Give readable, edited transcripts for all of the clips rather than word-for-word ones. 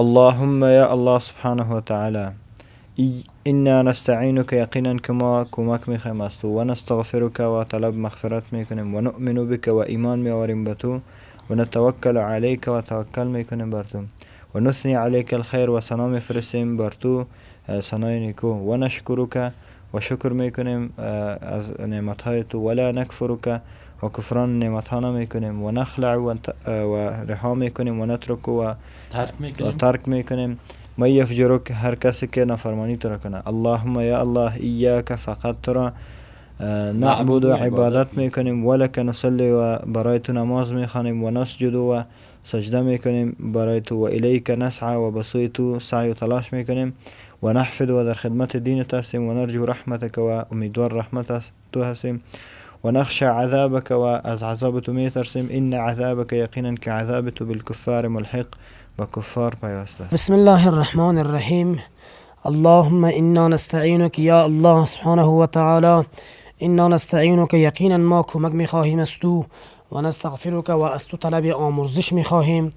اللهم یا الله سبحانه و تعالی انا نستعینک یقینا کما کمک میخوایم از تو و نستغفرک و طلب مغفرت میکنیم و نؤمن بک و ایمان میآوریم به تو و نتوکل علیک و توکل میکنیم بر تو و نثنی علیک الخیر و ثنا میفرستیم بر تو ثنای نیکو و نشکرک و شکر میکنیم از نعمتهای تو ولا نکفرک و کفران نعمت ها نمیکنیم و نخلع و رها میکنیم و نترک و ترک میکنیم ما یفجرک هر کسی که نافرمانی تو را کنه. اللهم یا الله ایاک فقط تو را نعبد و عبادت میکنیم و لک نصلی و برای تو نماز میخوانیم و نسجد و سجده میکنیم برای تو و الیک نسعى و بسوی تو سعی و تلاش میکنیم و نحفظ و در خدمت دین تو هستیم و نرجو رحمتک و امیدوار رحمت تو هستیم و نخشى عذابك و از عذاب تو میترسیم ان عذابك یقینا که عذاب تو بالکفار ملحق با کفار پیوسته. بسم الله الرحمن الرحیم. اللهم انا نستعینک یا الله سبحانه و تعالی. انا نستعینک یقینا ما کمک میخواهیم از تو و نستغفرک و از تو طلب آمرزش میخواهیم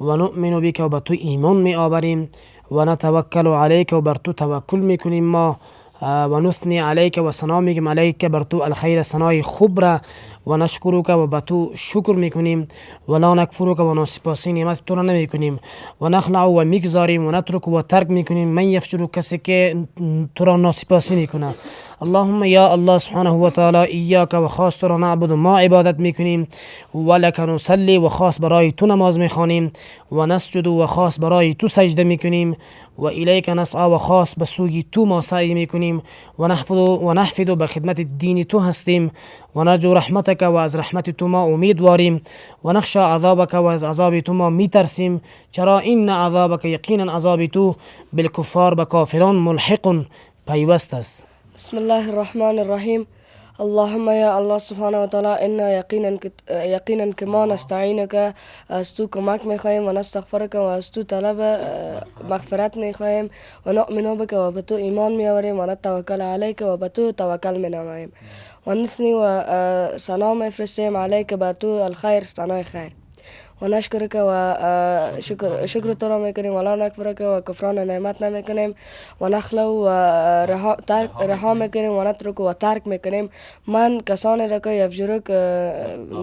و نؤمن بک و به تو ایمان میآوریم و نتوکل علیک و بر تو توکل میکنیم ما و نثنی علیک و ثنا میگیم علیک بر تو الخیر ثنای خوب را و نشکرک و به تو شکر میکنیم و لا نکفرک و ناسپاسی نعمت تو را نمیکنیم و نخلع و میگذاریم و نترک و ترک میکنیم من یفجر کسی که تو را ناسپاسی میکنه. اللهم یا الله سبحانه و تعالی ایاک و خاص تو را نعبد ما عبادت میکنیم و لک نصلی و خاص برای تو نماز میخوانیم و نسجد و خاص برای تو سجده میکنیم و الیک نسعى و خاص به سوی تو ما سعی میکنیم و نحفظ به خدمت دین تو هستیم و نرجو رحمتک و از رحمت تو ما امیدواریم و نخشى عذابک و از عذاب تو ما میترسیم چرا این عذابک یقینا عذاب تو بالکفار به کافران ملحق پیوست است. بسم الله الرحمن الرحیم. اللهم یا الله سبحانه و تعالی انا یقینا که ما نستعینک از تو کمک میخواهیم و نستغفرک و از تو طلب مغفرت میخواهیم و نؤمن بک و به تو ایمان میآوریم و نتوکل علیک و به تو توکل مینماییم و نثنی و ثنا میفرستیم علیک بر تو الخیر ثنای خیر و نشکرک و شکر تو را میکنیم و لا نکفرک و کفران نعمت نمیکنیم و نخلع و رها میکنیم و نترک و ترک میکنیم من کسانی را که یفجرک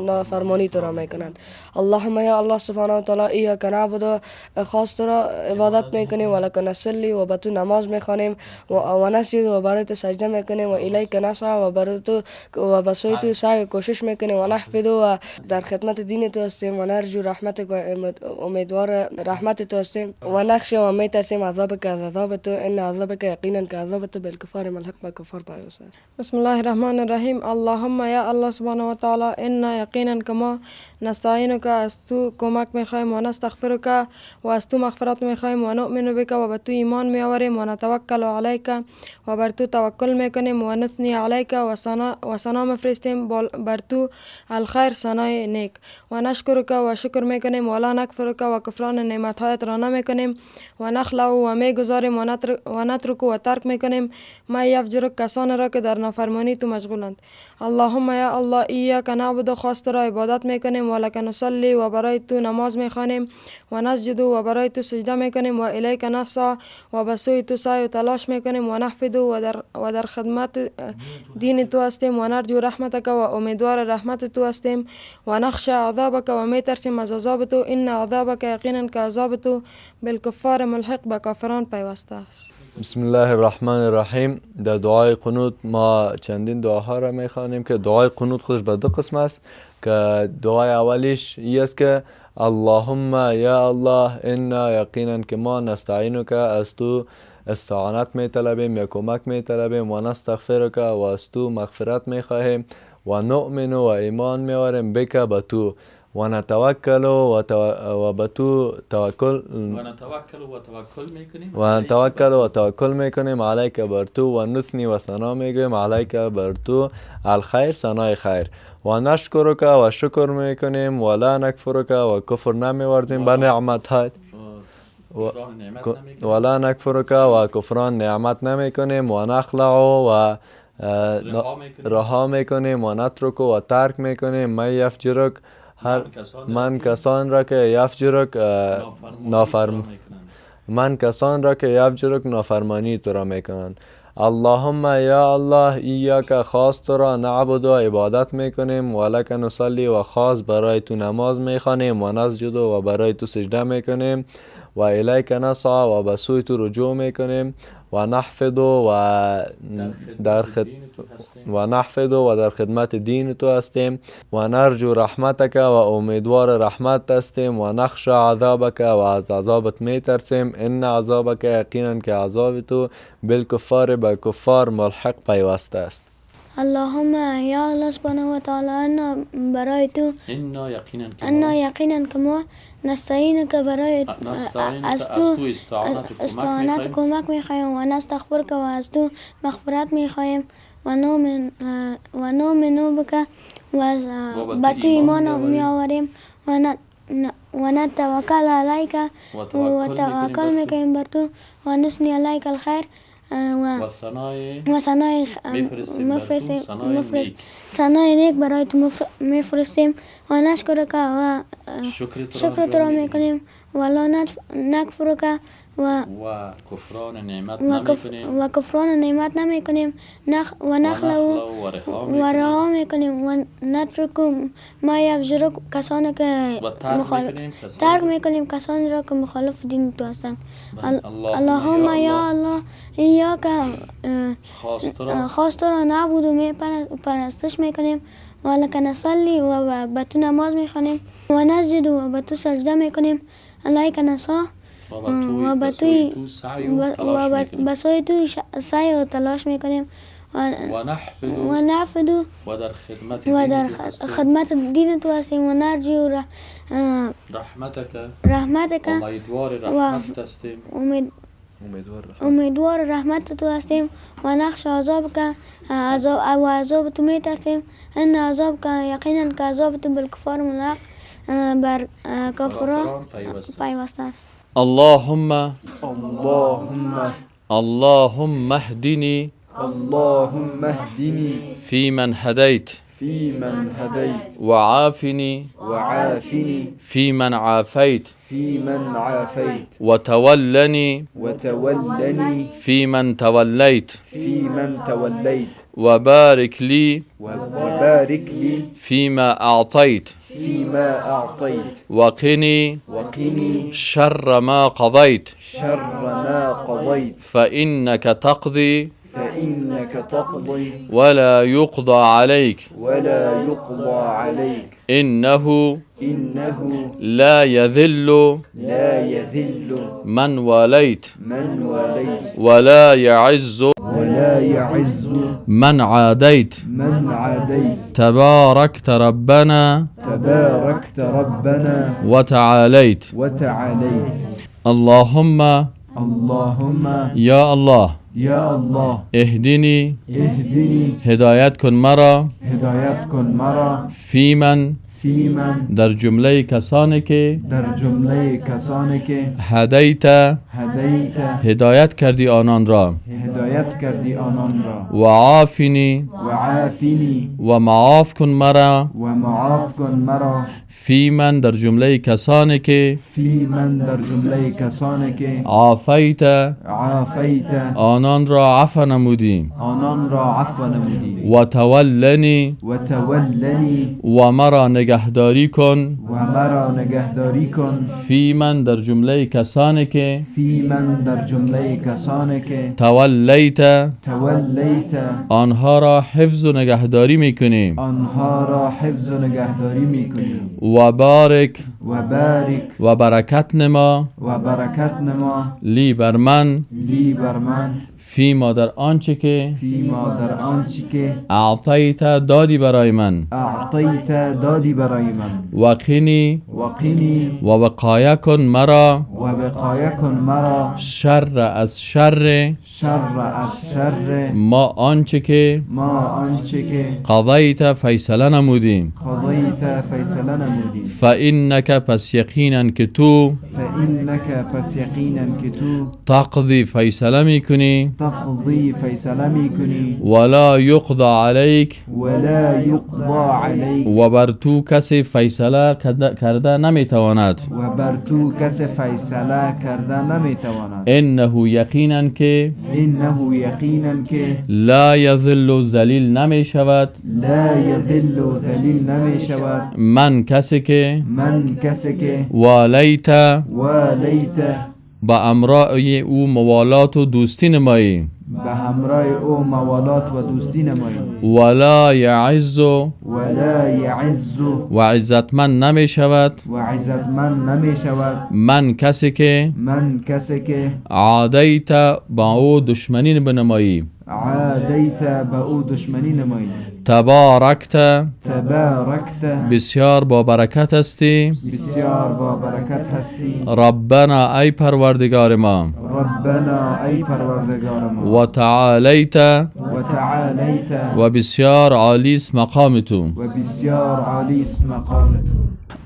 نافرمانی تو را میکنند. اللهم یا الله سبحانه و تعالی ایاک نعبد خاص تو را عبادت میکنیم و لک نصلی و به تو نماز میخوانیم و نسجد و برای تو سجده میکنیم و الیک نسعى و برای تو و به سوی تو سعی و کوشش میکنیم و نحفظ و در خدمت دین تو هستیم و نرجو رحمتک و امیدوار رحمت تو هستیم و نخشى و میترسیم عذابک از عذاب تو ان عذابک یقینا که عذاب تو بالکفار ملحق با کفار پیوسته. بسم الله الرحمن الرحیم. اللهم یا الله سبحانه و تعالی انا یقینا که ما نستعینک از تو کمک میخواهیم و نستغفرک و از تو مغفرت میخواهیم و نؤمن بک و به تو ایمان میآوریم و نتوکل علیک و بر تو توکل میکنیم و نثنی علیک و ثنا میفرستیم بر تو الخیر ثنای نیک و نشکرک و شکر میکنیم و لا نکفرک و کفران نعمتهایت را نمیکنیم و نخلع و میگذاریم و نترک و ترک میکنیم ما یفجرک کسان را که در نافرمانی تو مشغولند. اللهم یا الله ایاک نعبد خاص تو را عبادت میکنیم و لک نصلی و برای تو نماز میخوانیم و نسجد و برای تو سجده میکنیم و الیک نسعى و به سوی تو سعی و تلاش میکنیم و نحفظ و در خدمت دین تو هستیم و نرجو رحمتک و امیدوار رحمت تو هستیم و نخشى عذابک و میترسیم از عذاب تو ان عذابک یقینا که عذاب تو بالکفار ملحق به کافران پیوسته است. بسم الله الرحمن الرحیم. در دعای قنوت ما چندین دعاها را میخوانیم که دعای قنوت خودش به دو قسم است که دعای اولیش این است که اللهم یا الله انا یقینا که ما نستعینک از تو استعانت میطلبیم یا کمک میطلبیم و نستغفرک و از تو مغفرت میخواهیم و نؤمن و ایمان میآوریم بک به تو و نتوکل و به تو توکل و توکل میکنیم علیک بر تو و نثنی و ثنا میگویم علیک بر تو الخیر ثنای خیر و نشکرک و شکر میکنیم و لا نکفرک و کفر نمیورزیم به نعمتهایت و لا نکفرک و کفران نعمت نمیکنیم و نخلع و رها میکنیم و نترک و ترک میکنیم من یفجرک من کسان را که یفجرک من کسان را که یفجرک نافرمانی تو را میکنند. اللهم یا الله ایاک خاص تو را نعبد و عبادت میکنیم و لک نصلی و خاص برای تو نماز میخوانیم و نسجد و برای تو سجده میکنیم و الیک نسعی و به سوی تو رجوع میکنیم و نحفظ و در خدمت دین تو هستیم و نرجو رحمتک و امیدوار رحمت هستیم و نخشى عذابک و از عذابت میترسیم. ان عذابک یقینا که عذاب تو بالکفار به کفار ملحق پیوسته است. اللهم یا الله سبحانه و تعالی انا برای تو انا یقینا که ما نستعینک برای از تو استعانت کمک میخواهیم و نستغفرک و از تو مغفرت میخواهیم و نؤمن بک و به تو ایمان میآوریم و نتوکل علیک و توکل میکنیم بر تو و نثنی علیک الخیر و ثنای نیک برای تو میفرستیم و نشکرک و شکر تو را میکنیم و لا نکفرک و کفران نعمت نمیکنیم و نخلو و رها میکنیم و نترک ما یفجرک کسانی که ترک میکنیم کسانی را که مخالف دین تو هستند. اللهم یا الله ایاک خاص تو را نعبد و پرستش میکنیم و لک نصلی و به تو نماز میخوانیم و نسجد و به تو سجده میکنیم الیک نسعی و به سوی تو سعی و تلاش میکنیم و نحفظ و در خدمت دین تو هستیم و نرجو رحمتک و امیدوار رحمت تو هستیم و نخشى عذابک و عذاب تو میترسیم. ان عذابک یقینا که عذاب تو بالکفار ملحق بر کافران پیوسته است. اللهم اهدني فيمن هديت وعافني فيمن عافيت وتولني فيمن توليت وبارك لي فيما أعطيت وقني شر ما قضيت فإنك تقضي ولا يقضى عليك إنه لا يذل من واليت ولا يعز من عاديت تباركت ربنا وتعاليت. اللهم يا الله اهدني هدایت کن مرا فیمن در جمله کسانی که هدیت هدایت کردی آنان را و عافنی و معاف کن مرا فیمن در جمله کسانی که عافیت آنان را عفو نمودی و تولنی و مرا نگهداری کن فیمن در جمله کسانی که تولیت آنها را حفظ و نگهداری میکنی و بارک و برکت نما لی بر من فیما در آنچه که اعطیت دادی برای من و قنی و وقایه کن مرا شر از شر ما آنچه که قضیت فیصله نمودیم فإنک پس یقینا که تو فإنك پس یقینا که تو تقضی فیصله میکنی تقضی فیصله میکنی ولا یقضى علیک ولا یقضى علیک و بر تو کسی فیصله کرده نمیتواند و بر تو کس فیصله کرده نمیتواند انه یقینا که انه یقینا که لا یذل ذلیل نمی شود لا یذل و ذلیل نمی شود من کسی که من کسی که والیت والیت با امرای او موالات و دوستی نمایی به همراه او موالات و دوستی نمایی ولا یعز ولا یعز و عزتمند نمی شود و عزتمند نمی شود من کسی که من کسی که عادیت با او دشمنی بنمایی عادیت به او دشمنی نمایی تبارکت تبارکت بسیار با برکت هستی بسیار با برکت هستی ربنا ای پروردگار ما ربنا ای پروردگار ما و تعالیت و تعالیت و بسیار عالی است مقام تو و بسیار عالی است مقام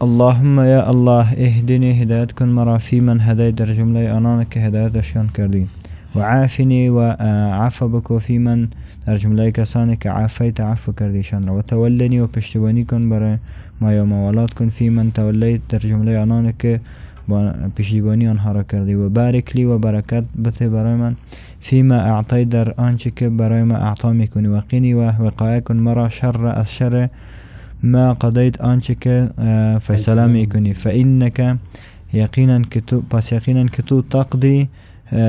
اللهم یا الله اهدنی هدایت کن مرا فی من هدایت در جمله آنان که هدایتشان کردی و عافنی و عفو بکو فی من در جمله کسانی که عافیت عفو کردیشان را و تولنی و پشتیبانی کن برای ما یا موالات کن فی من تولیت در جمله آنان که پشتیبانی آنها را کردی و بارک لی و برکت بده برای من فیما اعطی در آنچه که برای ما اعطا میکنی و قینی و وقایه کن مرا شر از شر ما قضیت آنچه که فیصله میکنی فإنک یقینا که تو پس یقینا که تو تقضی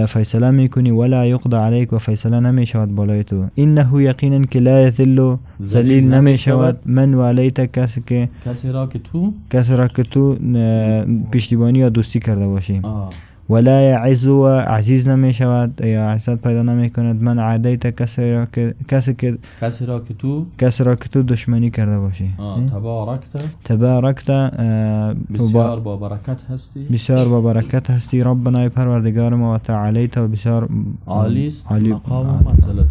فیصله میکنی ولا یقضى علیک و فیصله نمیشود بالای تو انه یقینا که لا یذل ذلیل نمیشود من والیت کسی را که تو پشتیبانی یا دوستی کرده باشی ولا یعز و عزیز نمیشود یا عزت پیدا نمیکند من عادیت کسی را که تو دشمنی کرده باشی تبارکت بسیار با برکت هستی بسیار با برکت هستی ربنا پروردگار ما و تعالیت و بسیار عالی است مقام و منزلت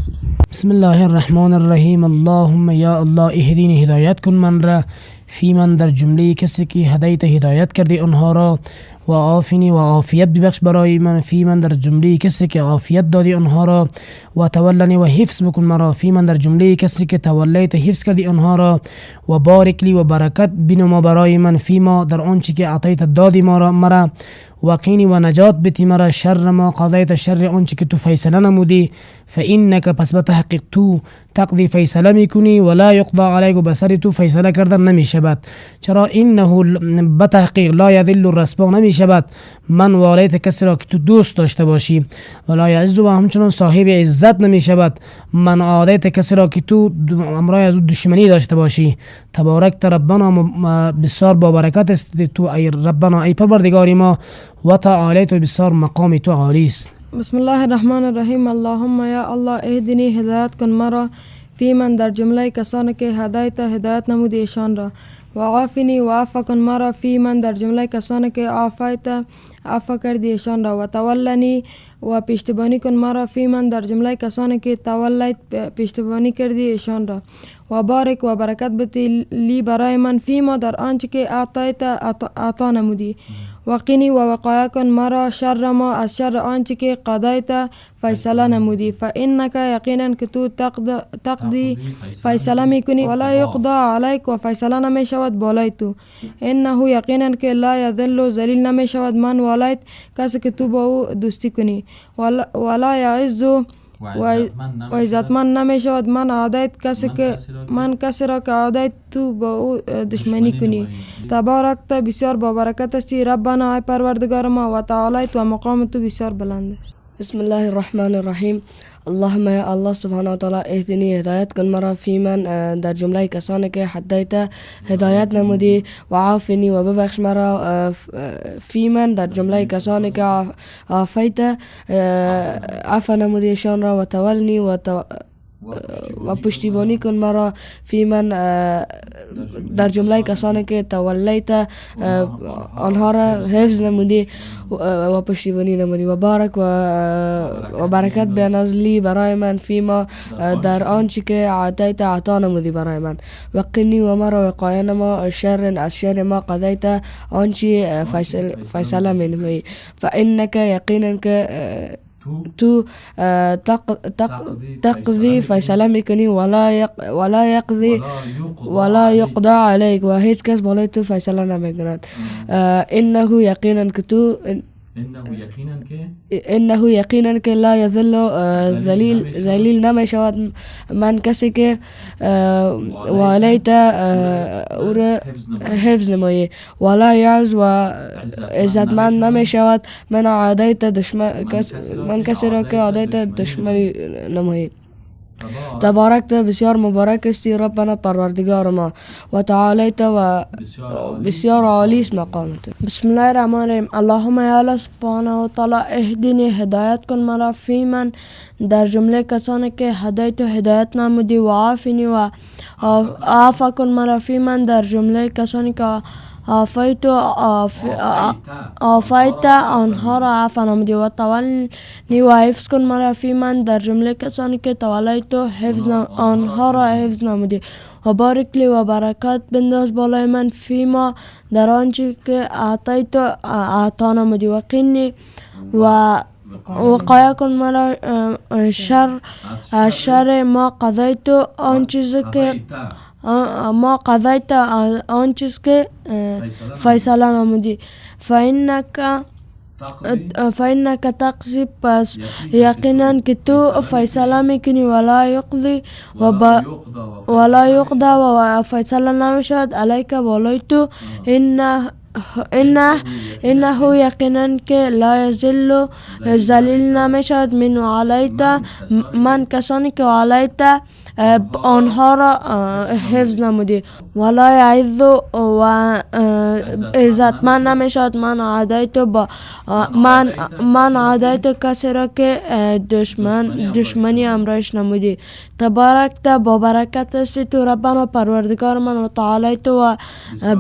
بسم الله الرحمن الرحیم اللهم یا الله اهدینی هدایت کن من را فی من در جمله کسی که هدایت هدایت کردی آنها را و عافنی و عافیت ببخش برای من فی من در جمله کسی که عافیت دادی آنها را و تولنی و حفظ بکن مرا فی من در جمله کسی که تولیت حفظ کردی آنها را و بارک لی و برکت بنما برای من فی ما در آنچه که عطیت دادی مرا و قینی و نجات بتی مرا شر ما قضیت شر آنچه که تو فیصله نمودی فإنک پس به تحقیق تو تقضی فیصله میکنی ولا یقضى علیک و بسر تو فیصله کردن نمیشود چرا انه به تحقیق لا یذل رسوا نمیشود من والیت کسی را که تو دوست داشته باشی ولا یعز و همچنان صاحب عزت نمیشود من عادیت کسی را که تو امرای از دشمنی داشته باشی تبارک ربنا بسیار با برکت است تو ای ربنا ای پروردگاری ما و تعالیت و بسیار مقام تو عالی است بسم الله الرحمن الرحیم اللهم یا الله اهدنی هدایت کن مرا فی من در جمله کسانی که هدایت نمودی ایشان را و عافنی و عفو کن مرا فی من در جمله کسانی که عفو کردی ایشان را و تولنی و پشتیبانی کن مرا فی من در جمله کسانی که تولیت پشتیبانی کردی ایشان را و بارک و برکت بده لی برای من فی ما در آنچه که عطا نمودی و قینی و وقایه کن مرا شر ما از شر آنچه که قضیت فیصله نمودی فإنک یقینا که تو تقضی فیصله میکنی ولا یقضى علیک و فیصله نمیشود بالای تو انه یقینا که لا یذل ذلیل نمیشود من والیت کسی که تو با او دوستی کنی ولا یعز و عزتمند نمیشود من عادیت کسی را که عادیت تو با او دشمنی کنی تبارکت بسیار با برکت هستی ربنا ای پروردگار ما و تعالیت و مقام تو بسیار بلند است بسم الله الرحمن الرحیم اللهم یا الله سبحانه و تعالی اهدنی هدایت کن مرا فی من در جمله کسانی که هدایت نمودی و عافنی و ببخش مرا فی من در جمله کسانی که عافیت عفو نمودیشان را و تولنی و پشتیبانی کن مرا فی من در جمله کسانی که تولیت آنها را حفظ نمودی و پشتیبانی نمودی و بارک و برکت بنازلی برای من فی ما در آنچه که عطیت عطا نمودی برای من و قنی و مرا وقایه نما شر از شر ما قضیت آنچه فیصله می نمودی فانک یقینا که تو تقضی فیصله میکنی ولا یقضی ولا یقضا علیک و هیچ کس بالای تو فیصله نمیکند انه یقینا که تو انه یقینا که لا یذل ذلیل نمی شود من کسی که والیت او را حفظ نمایی ولا یعز و عزتمند نمی شود من کسی را که عادیت دشمنی نمایی تبارکت بسیار مبارک استی ربنا پروردگار ما و تعالیت و بسیار عالی است مقامت. بسم الله الرحمن الرحیم. اللهم یا الله سبحانه و تعالی اهدینی هدایت کن مرا فی من در جمله کسانی که هدایت و هدایت نمودی و عافینی و عفا کن مرا فی من در جمله کسانی که آفایت آنها را عفا نمودی و تولنی و حفظ کن مرا فی من در جمله کسانی که تولیت و آنها را حفظ نمودی و بارک لی و برکت بنداز بالای من فی ما در آنچه که اعطیت عطا نمودی و قنی و وقایه کن مرا شر ما قضیت آن چیز که ما قضیت آن چیز که فیصله نمودی فإنک تقضی پس یقینا که تو فیصله میکنی ولا یقضا و فیصله نمیشد علیک بالای تو انه یقینا که لا یذل ذلیل نمیشد من علیت من کسانی که علیت آنها را حفظ نمودی ولا یعز و عزتمند نمیشد من عادیت کسی را که دشمنی امرایش نمودی تبارکت با برکت است تو ربنا پروردگار من و تعالیت و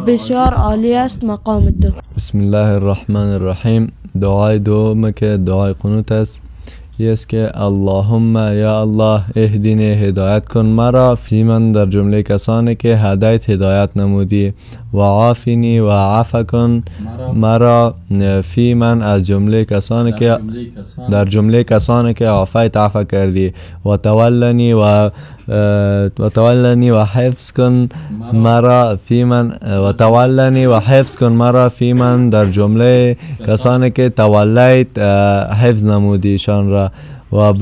بسیار عالی است مقام تو. بسم الله الرحمن الرحیم. دعای دوم که دعای قنوت است یه است که اللهم یا الله اهدینی هدایت کن مرا فی من در جمله کسانی که هدایت هدایت نمودی و عافینی و عفا کن مرا فی من از جمله کسانی که در جمله کسانی که عفایت عفا کردی و تولنی و حفظ کن مرا فی من و تولنی و حفظ کن مرا فی من در جمله کسانی که تولیت حفظ نمودیشان را و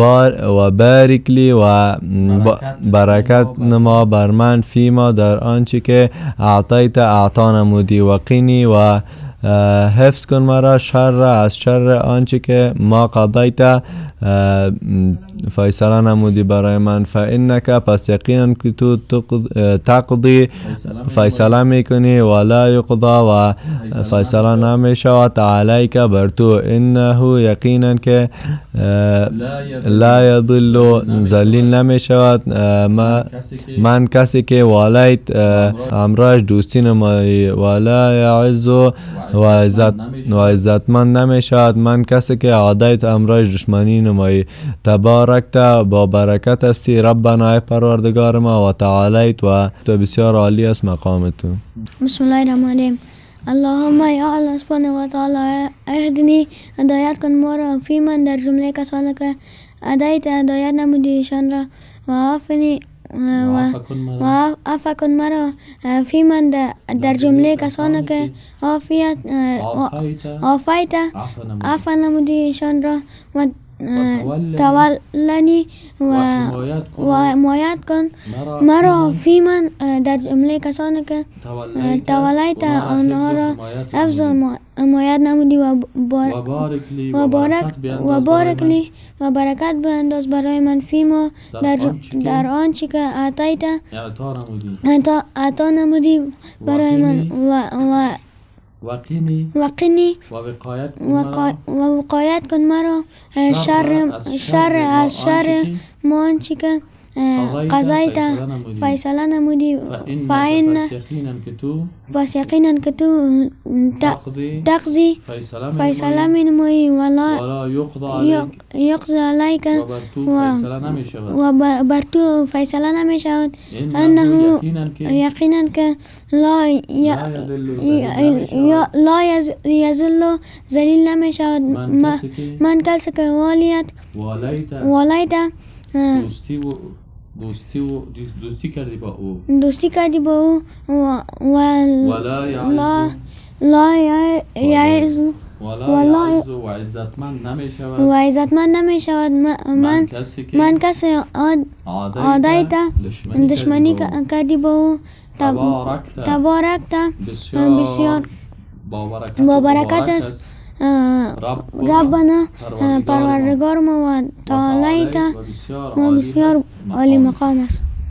بارک لی و برکت نما بر من فی ما در آنچه که اعطیت عطا نمودی و قینی و حفظ کن مرا شر از شر آنچه که ما قضیت فیصله نمودی برای من فانک پس یقینا که تو تقضی فیصله میکنی ولا یقضا و فیصله نمیشود علیک بر تو انه یقینا که لا یضل ذلیل نمیشود من کسی که والیت امرش دوستی نمایی ولا یعز و عزتمند نمیشود من کسی که عادیت امرش دشمنی نمایی تبارکت با برکت استی ربنا ای پروردگار ما و تعالیت و تو بسیار عالی است مقام تو. بسم الله الرحمن الرحیم. اللهم یا الله سبحانه و تعالی اهدنی هدایت کن مرا فی من در جمله کسانی که هدایت نمودیشان را و عافنی و عفا کن مرا فی من در جمله کسانی که عافیت عفا نمودیشان را و تولنی و حمایت کن مرا فی من در جمله کسانی که تولیت آنها را حفظ و حمایت نمودی و بارک لی و برکت بنداز برای من فی ما در آنچه که اعطیت عطا نمودی برای من وقنی و وقایت کن مرا شر از شر ما آنچه که قضایت فیصله نمودی فإن پس یقینا که تو تقضی فیصله می نمایی ولا یقضی علیک و بر تو فیصله نمی شود انه یقینا که لا یزل ذلیل نمی شود من کسی که والیت دوستی کردی با او و لا یعز و عزتمند نمی شود من کسی عادیت دشمنی کردی با او تبارکت بسیار با برکت است ربنا پروردگار ما و تعالیت و بسیار عالی مقام است.